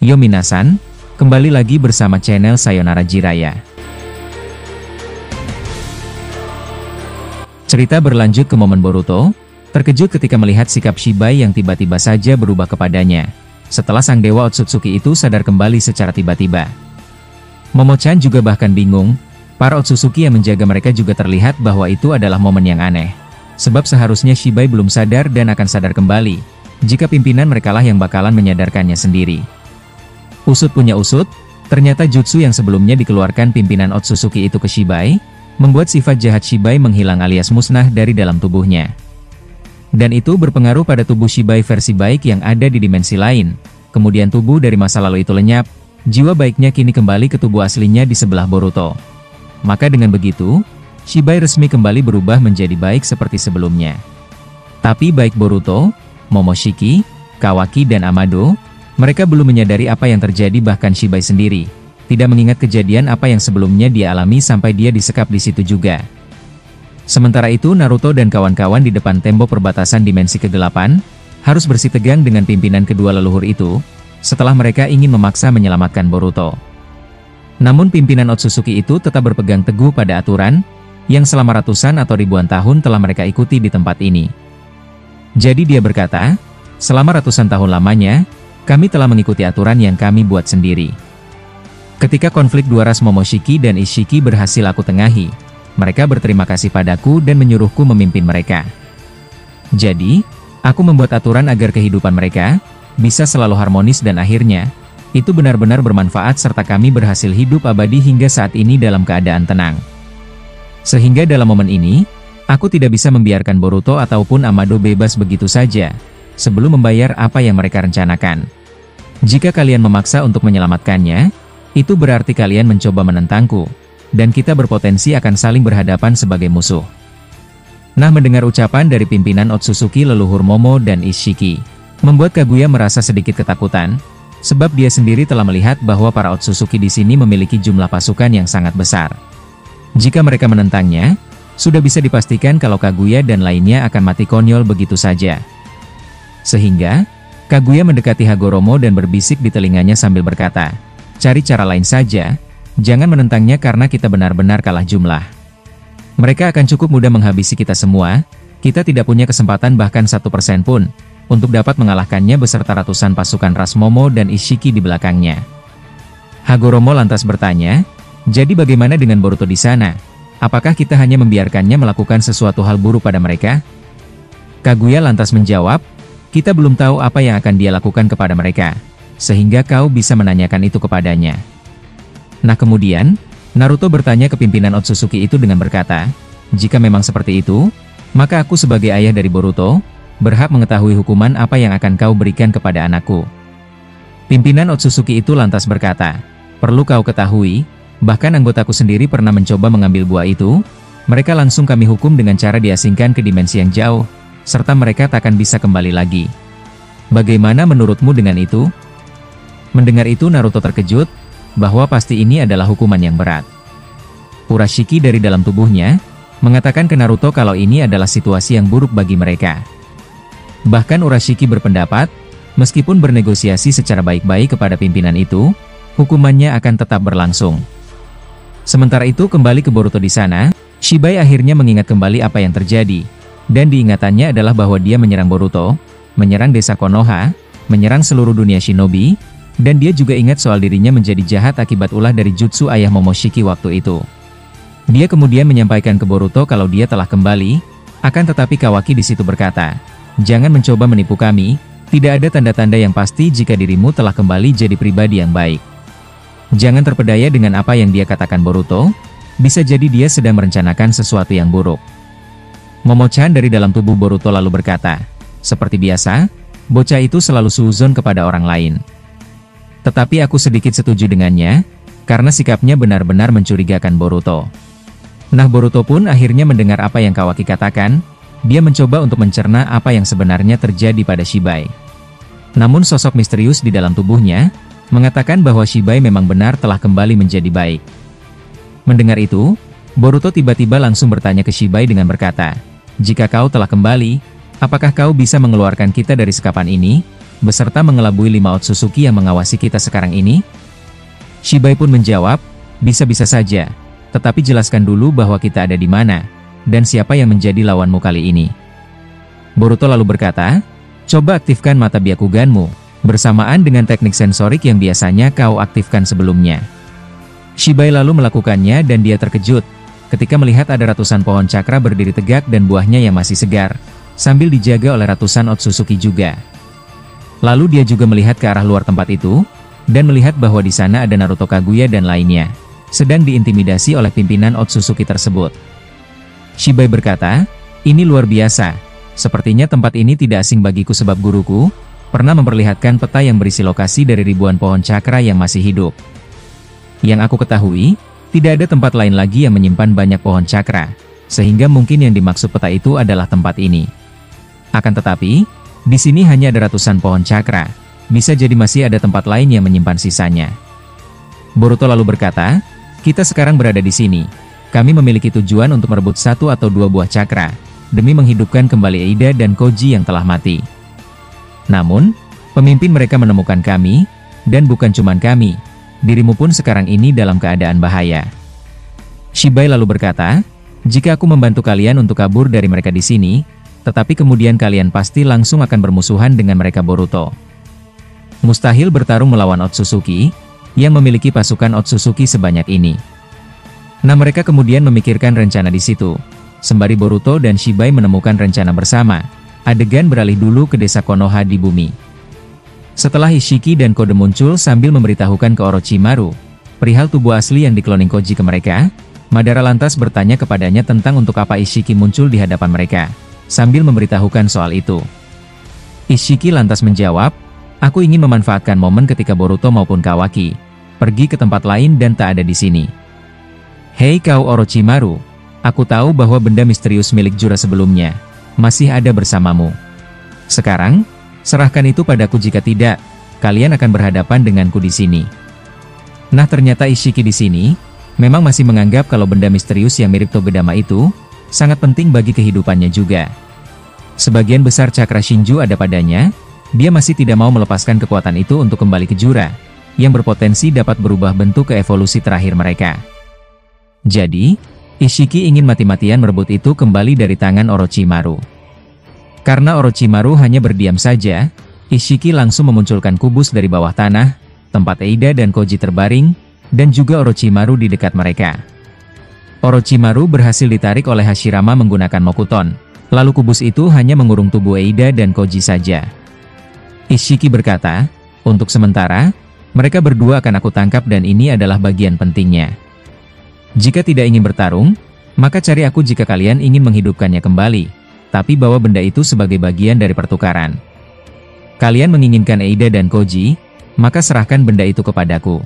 Yo minasan, kembali lagi bersama channel Sayonara Jiraiya. Cerita berlanjut ke momen Boruto, terkejut ketika melihat sikap Shibai yang tiba-tiba saja berubah kepadanya. Setelah sang dewa Otsutsuki itu sadar kembali secara tiba-tiba. Momo-chan juga bahkan bingung, para Otsutsuki yang menjaga mereka juga terlihat bahwa itu adalah momen yang aneh. Sebab seharusnya Shibai belum sadar dan akan sadar kembali, jika pimpinan merekalah yang bakalan menyadarkannya sendiri. Usut punya usut, ternyata jutsu yang sebelumnya dikeluarkan pimpinan Otsutsuki itu ke Shibai, membuat sifat jahat Shibai menghilang alias musnah dari dalam tubuhnya. Dan itu berpengaruh pada tubuh Shibai versi baik yang ada di dimensi lain. Kemudian tubuh dari masa lalu itu lenyap, jiwa baiknya kini kembali ke tubuh aslinya di sebelah Boruto. Maka dengan begitu, Shibai resmi kembali berubah menjadi baik seperti sebelumnya. Tapi baik Boruto, Momoshiki, Kawaki dan Amado, mereka belum menyadari apa yang terjadi, bahkan Shibai sendiri tidak mengingat kejadian apa yang sebelumnya dia alami sampai dia disekap di situ juga. Sementara itu Naruto dan kawan-kawan di depan tembok perbatasan dimensi ke-8, harus bersitegang dengan pimpinan kedua leluhur itu, setelah mereka ingin memaksa menyelamatkan Boruto. Namun pimpinan Otsutsuki itu tetap berpegang teguh pada aturan, yang selama ratusan atau ribuan tahun telah mereka ikuti di tempat ini. Jadi dia berkata, selama ratusan tahun lamanya, kami telah mengikuti aturan yang kami buat sendiri. Ketika konflik dua ras Momoshiki dan Ishiki berhasil aku tengahi, mereka berterima kasih padaku dan menyuruhku memimpin mereka. Jadi, aku membuat aturan agar kehidupan mereka bisa selalu harmonis dan akhirnya, itu benar-benar bermanfaat serta kami berhasil hidup abadi hingga saat ini dalam keadaan tenang. Sehingga dalam momen ini, aku tidak bisa membiarkan Boruto ataupun Amado bebas begitu saja, sebelum membayar apa yang mereka rencanakan. Jika kalian memaksa untuk menyelamatkannya, itu berarti kalian mencoba menentangku. Dan kita berpotensi akan saling berhadapan sebagai musuh. Nah, mendengar ucapan dari pimpinan Otsutsuki leluhur Momo dan Ishiki, membuat Kaguya merasa sedikit ketakutan, sebab dia sendiri telah melihat bahwa para Otsutsuki di sini memiliki jumlah pasukan yang sangat besar. Jika mereka menentangnya, sudah bisa dipastikan kalau Kaguya dan lainnya akan mati konyol begitu saja. Sehingga, Kaguya mendekati Hagoromo dan berbisik di telinganya sambil berkata, "Cari cara lain saja. Jangan menentangnya karena kita benar-benar kalah jumlah. Mereka akan cukup mudah menghabisi kita semua, kita tidak punya kesempatan bahkan 1% pun, untuk dapat mengalahkannya beserta ratusan pasukan ras Momo dan Ishiki di belakangnya." Hagoromo lantas bertanya, "Jadi bagaimana dengan Boruto di sana? Apakah kita hanya membiarkannya melakukan sesuatu hal buruk pada mereka?" Kaguya lantas menjawab, "Kita belum tahu apa yang akan dia lakukan kepada mereka, sehingga kau bisa menanyakan itu kepadanya." Nah kemudian, Naruto bertanya ke pimpinan Otsutsuki itu dengan berkata, "Jika memang seperti itu, maka aku sebagai ayah dari Boruto, berhak mengetahui hukuman apa yang akan kau berikan kepada anakku." Pimpinan Otsutsuki itu lantas berkata, "Perlu kau ketahui, bahkan anggotaku sendiri pernah mencoba mengambil buah itu, mereka langsung kami hukum dengan cara diasingkan ke dimensi yang jauh, serta mereka takkan bisa kembali lagi. Bagaimana menurutmu dengan itu?" Mendengar itu Naruto terkejut, bahwa pasti ini adalah hukuman yang berat. Urashiki dari dalam tubuhnya, mengatakan ke Naruto kalau ini adalah situasi yang buruk bagi mereka. Bahkan Urashiki berpendapat, meskipun bernegosiasi secara baik-baik kepada pimpinan itu, hukumannya akan tetap berlangsung. Sementara itu kembali ke Boruto di sana, Shibai akhirnya mengingat kembali apa yang terjadi, dan diingatannya adalah bahwa dia menyerang Boruto, menyerang desa Konoha, menyerang seluruh dunia shinobi, dan dia juga ingat soal dirinya menjadi jahat akibat ulah dari jutsu ayah Momoshiki waktu itu. Dia kemudian menyampaikan ke Boruto kalau dia telah kembali, akan tetapi Kawaki di situ berkata, "Jangan mencoba menipu kami, tidak ada tanda-tanda yang pasti jika dirimu telah kembali jadi pribadi yang baik. Jangan terpedaya dengan apa yang dia katakan Boruto, bisa jadi dia sedang merencanakan sesuatu yang buruk." Momo-chan dari dalam tubuh Boruto lalu berkata, "Seperti biasa, bocah itu selalu suuzon kepada orang lain. Tetapi aku sedikit setuju dengannya, karena sikapnya benar-benar mencurigakan Boruto." Nah Boruto pun akhirnya mendengar apa yang Kawaki katakan, dia mencoba untuk mencerna apa yang sebenarnya terjadi pada Shibai. Namun sosok misterius di dalam tubuhnya, mengatakan bahwa Shibai memang benar telah kembali menjadi baik. Mendengar itu, Boruto tiba-tiba langsung bertanya ke Shibai dengan berkata, "Jika kau telah kembali, apakah kau bisa mengeluarkan kita dari sekapan ini?" beserta mengelabui 5 Otsutsuki yang mengawasi kita sekarang ini? Shibai pun menjawab, bisa-bisa saja, tetapi jelaskan dulu bahwa kita ada di mana, dan siapa yang menjadi lawanmu kali ini. Boruto lalu berkata, coba aktifkan mata Byakuganmu, bersamaan dengan teknik sensorik yang biasanya kau aktifkan sebelumnya. Shibai lalu melakukannya dan dia terkejut, ketika melihat ada ratusan pohon cakra berdiri tegak dan buahnya yang masih segar, sambil dijaga oleh ratusan Otsutsuki juga. Lalu dia juga melihat ke arah luar tempat itu, dan melihat bahwa di sana ada Naruto Kaguya dan lainnya, sedang diintimidasi oleh pimpinan Otsutsuki tersebut. Shibai berkata, ini luar biasa. Sepertinya tempat ini tidak asing bagiku sebab guruku pernah memperlihatkan peta yang berisi lokasi dari ribuan pohon cakra yang masih hidup. Yang aku ketahui, tidak ada tempat lain lagi yang menyimpan banyak pohon cakra, sehingga mungkin yang dimaksud peta itu adalah tempat ini. Akan tetapi, di sini hanya ada ratusan pohon cakra, bisa jadi masih ada tempat lain yang menyimpan sisanya. Boruto lalu berkata, kita sekarang berada di sini. Kami memiliki tujuan untuk merebut 1 atau 2 buah cakra, demi menghidupkan kembali Eida dan Koji yang telah mati. Namun, pemimpin mereka menemukan kami, dan bukan cuma kami, dirimu pun sekarang ini dalam keadaan bahaya. Shibai lalu berkata, jika aku membantu kalian untuk kabur dari mereka di sini, tetapi kemudian kalian pasti langsung akan bermusuhan dengan mereka Boruto. Mustahil bertarung melawan Otsutsuki, yang memiliki pasukan Otsutsuki sebanyak ini. Nah mereka kemudian memikirkan rencana di situ. Sembari Boruto dan Shibai menemukan rencana bersama, adegan beralih dulu ke desa Konoha di bumi. Setelah Ishiki dan Kode muncul sambil memberitahukan ke Orochimaru perihal tubuh asli yang dikloning Koji ke mereka, Madara lantas bertanya kepadanya tentang untuk apa Ishiki muncul di hadapan mereka, sambil memberitahukan soal itu. Ishiki lantas menjawab, aku ingin memanfaatkan momen ketika Boruto maupun Kawaki pergi ke tempat lain dan tak ada di sini. Hei kau Orochimaru, aku tahu bahwa benda misterius milik Jura sebelumnya masih ada bersamamu. Sekarang, serahkan itu padaku jika tidak, kalian akan berhadapan denganku di sini. Nah ternyata Ishiki di sini memang masih menganggap kalau benda misterius yang mirip Togedama itu sangat penting bagi kehidupannya juga. Sebagian besar cakra Shinju ada padanya, dia masih tidak mau melepaskan kekuatan itu untuk kembali ke Jura, yang berpotensi dapat berubah bentuk ke evolusi terakhir mereka. Jadi, Ishiki ingin mati-matian merebut itu kembali dari tangan Orochimaru. Karena Orochimaru hanya berdiam saja, Ishiki langsung memunculkan kubus dari bawah tanah, tempat Eida dan Koji terbaring, dan juga Orochimaru di dekat mereka. Orochimaru berhasil ditarik oleh Hashirama menggunakan Mokuton, lalu kubus itu hanya mengurung tubuh Eida dan Koji saja. Ishiki berkata, untuk sementara, mereka berdua akan aku tangkap dan ini adalah bagian pentingnya. Jika tidak ingin bertarung, maka cari aku jika kalian ingin menghidupkannya kembali, tapi bawa benda itu sebagai bagian dari pertukaran. Kalian menginginkan Eida dan Koji, maka serahkan benda itu kepadaku.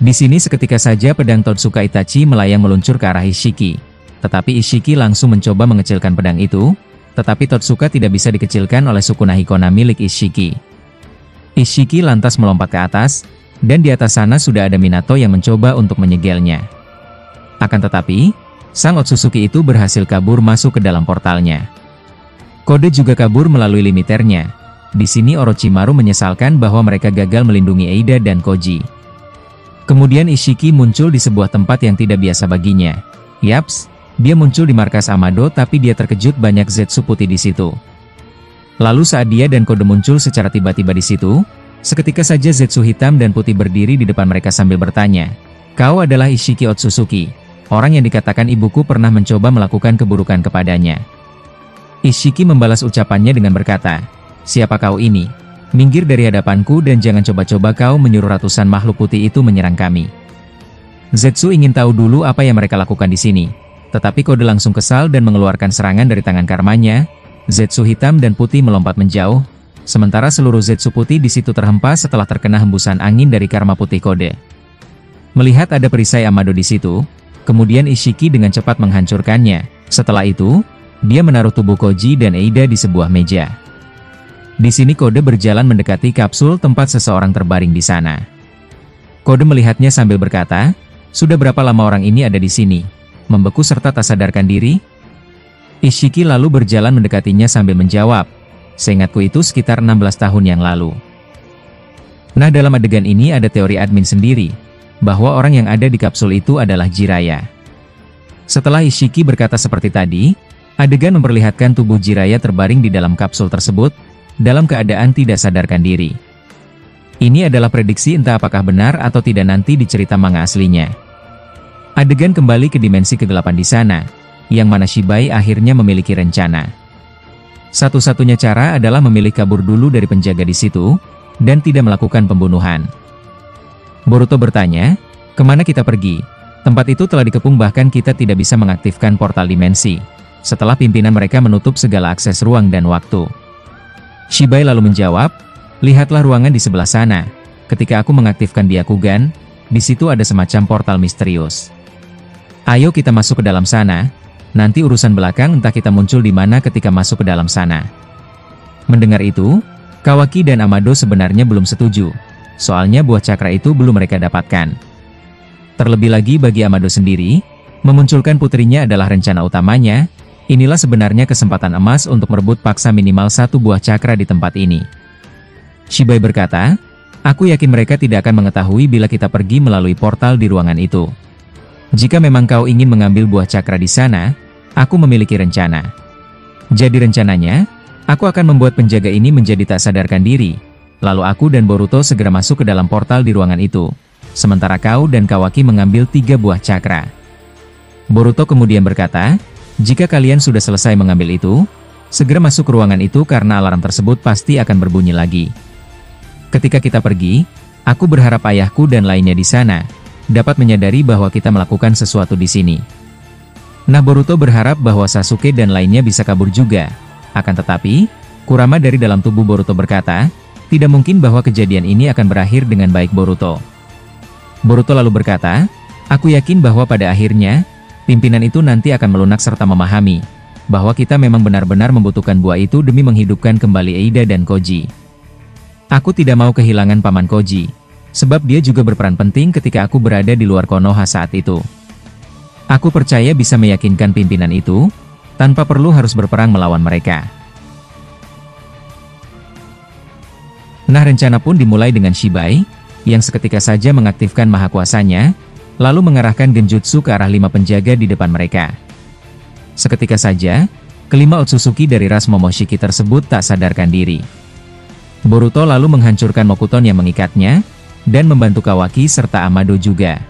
Di sini seketika saja pedang Totsuka Itachi melayang meluncur ke arah Ishiki, tetapi Ishiki langsung mencoba mengecilkan pedang itu, tetapi Totsuka tidak bisa dikecilkan oleh Sukuna Hikona milik Ishiki. Ishiki lantas melompat ke atas, dan di atas sana sudah ada Minato yang mencoba untuk menyegelnya. Akan tetapi, sang Otsutsuki itu berhasil kabur masuk ke dalam portalnya. Kode juga kabur melalui limiternya. Di sini Orochimaru menyesalkan bahwa mereka gagal melindungi Eida dan Koji. Kemudian Ishiki muncul di sebuah tempat yang tidak biasa baginya. Yaps, dia muncul di markas Amado tapi dia terkejut banyak Zetsu putih di situ. Lalu saat dia dan Kode muncul secara tiba-tiba di situ, seketika saja Zetsu hitam dan putih berdiri di depan mereka sambil bertanya, kau adalah Ishiki Otsutsuki, orang yang dikatakan ibuku pernah mencoba melakukan keburukan kepadanya. Ishiki membalas ucapannya dengan berkata, siapa kau ini? Minggir dari hadapanku dan jangan coba-coba kau menyuruh ratusan makhluk putih itu menyerang kami. Zetsu ingin tahu dulu apa yang mereka lakukan di sini, tetapi Kode langsung kesal dan mengeluarkan serangan dari tangan karmanya. Zetsu hitam dan putih melompat menjauh, sementara seluruh Zetsu putih di situ terhempas setelah terkena hembusan angin dari karma putih Kode. Melihat ada perisai Amado di situ, kemudian Ishiki dengan cepat menghancurkannya. Setelah itu, dia menaruh tubuh Koji dan Eida di sebuah meja. Di sini Kode berjalan mendekati kapsul tempat seseorang terbaring di sana. Kode melihatnya sambil berkata, sudah berapa lama orang ini ada di sini? Membeku serta tak sadarkan diri? Ishiki lalu berjalan mendekatinya sambil menjawab, Seingatku itu sekitar 16 tahun yang lalu. Nah, dalam adegan ini ada teori admin sendiri, bahwa orang yang ada di kapsul itu adalah Jiraiya. Setelah Ishiki berkata seperti tadi, adegan memperlihatkan tubuh Jiraiya terbaring di dalam kapsul tersebut, dalam keadaan tidak sadarkan diri. Ini adalah prediksi entah apakah benar atau tidak nanti di cerita manga aslinya. Adegan kembali ke dimensi kegelapan di sana, yang mana Shibai akhirnya memiliki rencana. Satu-satunya cara adalah memilih kabur dulu dari penjaga di situ, dan tidak melakukan pembunuhan. Boruto bertanya, kemana kita pergi? Tempat itu telah dikepung bahkan kita tidak bisa mengaktifkan portal dimensi, setelah pimpinan mereka menutup segala akses ruang dan waktu. Shibai lalu menjawab, lihatlah ruangan di sebelah sana. Ketika aku mengaktifkan Byakugan, di situ ada semacam portal misterius. Ayo kita masuk ke dalam sana, nanti urusan belakang entah kita muncul di mana ketika masuk ke dalam sana. Mendengar itu, Kawaki dan Amado sebenarnya belum setuju, soalnya buah cakra itu belum mereka dapatkan. Terlebih lagi bagi Amado sendiri, memunculkan putrinya adalah rencana utamanya, inilah sebenarnya kesempatan emas untuk merebut paksa minimal satu buah cakra di tempat ini. Shibai berkata, aku yakin mereka tidak akan mengetahui bila kita pergi melalui portal di ruangan itu. Jika memang kau ingin mengambil buah cakra di sana, aku memiliki rencana. Jadi rencananya, aku akan membuat penjaga ini menjadi tak sadarkan diri, lalu aku dan Boruto segera masuk ke dalam portal di ruangan itu, sementara kau dan Kawaki mengambil 3 buah cakra. Boruto kemudian berkata, jika kalian sudah selesai mengambil itu, segera masuk ke ruangan itu karena alarm tersebut pasti akan berbunyi lagi. Ketika kita pergi, aku berharap ayahku dan lainnya di sana dapat menyadari bahwa kita melakukan sesuatu di sini. Nah, Boruto berharap bahwa Sasuke dan lainnya bisa kabur juga. Akan tetapi, Kurama dari dalam tubuh Boruto berkata, tidak mungkin bahwa kejadian ini akan berakhir dengan baik Boruto. Boruto lalu berkata, aku yakin bahwa pada akhirnya, pimpinan itu nanti akan melunak serta memahami bahwa kita memang benar-benar membutuhkan buah itu demi menghidupkan kembali Eida dan Koji. Aku tidak mau kehilangan Paman Koji, sebab dia juga berperan penting ketika aku berada di luar Konoha saat itu. Aku percaya bisa meyakinkan pimpinan itu, tanpa perlu harus berperang melawan mereka. Nah, rencana pun dimulai dengan Shibai, yang seketika saja mengaktifkan mahakuasanya, lalu mengarahkan genjutsu ke arah 5 penjaga di depan mereka. Seketika saja, kelima Otsutsuki dari ras Momoshiki tersebut tak sadarkan diri. Boruto lalu menghancurkan Mokuton yang mengikatnya, dan membantu Kawaki serta Amado juga.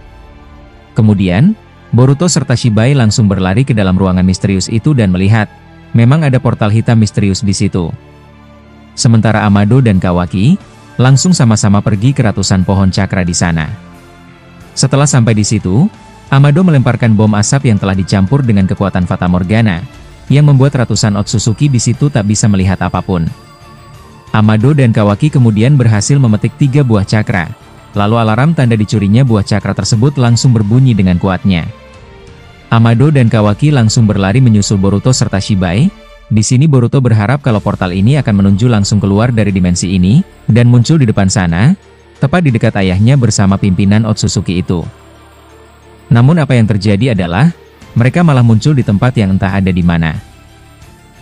Kemudian, Boruto serta Shibai langsung berlari ke dalam ruangan misterius itu dan melihat, memang ada portal hitam misterius di situ. Sementara Amado dan Kawaki, langsung sama-sama pergi ke ratusan pohon cakra di sana. Setelah sampai di situ, Amado melemparkan bom asap yang telah dicampur dengan kekuatan Fata Morgana, yang membuat ratusan Otsutsuki di situ tak bisa melihat apapun. Amado dan Kawaki kemudian berhasil memetik 3 buah cakra. Lalu alarm tanda dicurinya buah cakra tersebut langsung berbunyi dengan kuatnya. Amado dan Kawaki langsung berlari menyusul Boruto serta Shibai. Di sini Boruto berharap kalau portal ini akan menuju langsung keluar dari dimensi ini, dan muncul di depan sana, tepat di dekat ayahnya bersama pimpinan Otsutsuki itu. Namun apa yang terjadi adalah, mereka malah muncul di tempat yang entah ada di mana.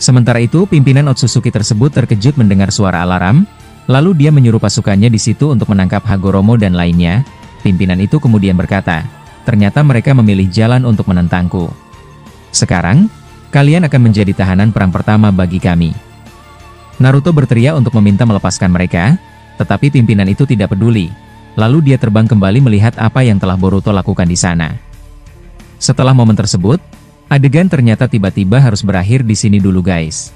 Sementara itu pimpinan Otsutsuki tersebut terkejut mendengar suara alarm, lalu dia menyuruh pasukannya di situ untuk menangkap Hagoromo dan lainnya. Pimpinan itu kemudian berkata, ternyata mereka memilih jalan untuk menentangku. Sekarang, kalian akan menjadi tahanan perang pertama bagi kami. Naruto berteriak untuk meminta melepaskan mereka, tetapi pimpinan itu tidak peduli. Lalu dia terbang kembali melihat apa yang telah Boruto lakukan di sana. Setelah momen tersebut, adegan ternyata tiba-tiba harus berakhir di sini dulu guys.